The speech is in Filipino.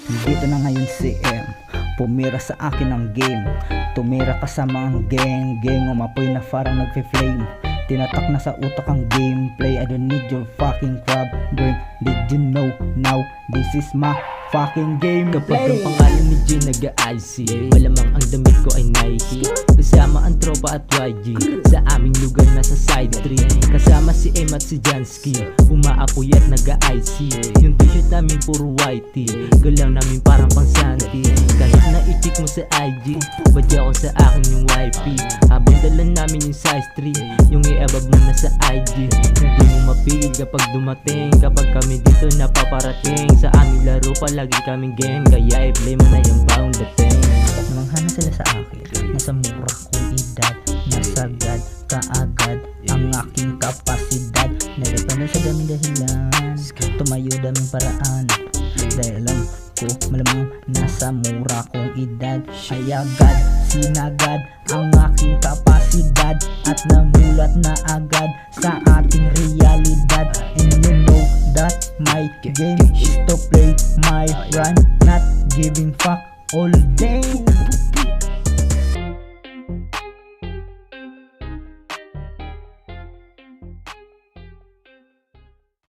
Dito na ngayon si M, pumira sa akin ang game. Tumira kasama ang gang, umapoy na parang nagfe-flame. Tinatak na sa utak ang gameplay. I don't need your fucking crab brain. Did you know now this is my fucking game? Kapag ang pangalan ni G nag-IC, malamang ang damit ko ay Nike. Kasama ang tropa at YG, sa aming lugar na sa side 3. Kasama si M at si Jansky, umaapoy at nag-IC. Yung t-shirt namin puro whitey, galaw namin parang pang Santi. Kahit na itik mo sa IG, badya ko sa akin yung wifey. Habang dalan namin yung size 3, yung i-above mo na sa IG. Hindi mo mapigil kapag dumating, kapag kami dito napaparating. Sa aming laro palagi kaming game, kaya i-play mo na yung bagong dating. Namanghana sila sa akin, nasa mura kong edad. Nasagad kaagad ang aking kapasidad. Nagapano sa daming dahilan, tumayo daming paraan. Dahil alam ko malamang nasa mura kong edad. Ay agad sinagad ang aking kapasidad, at namulat na agad sa ating realidad. And you know that my game is to play my run, not giving fuck all day.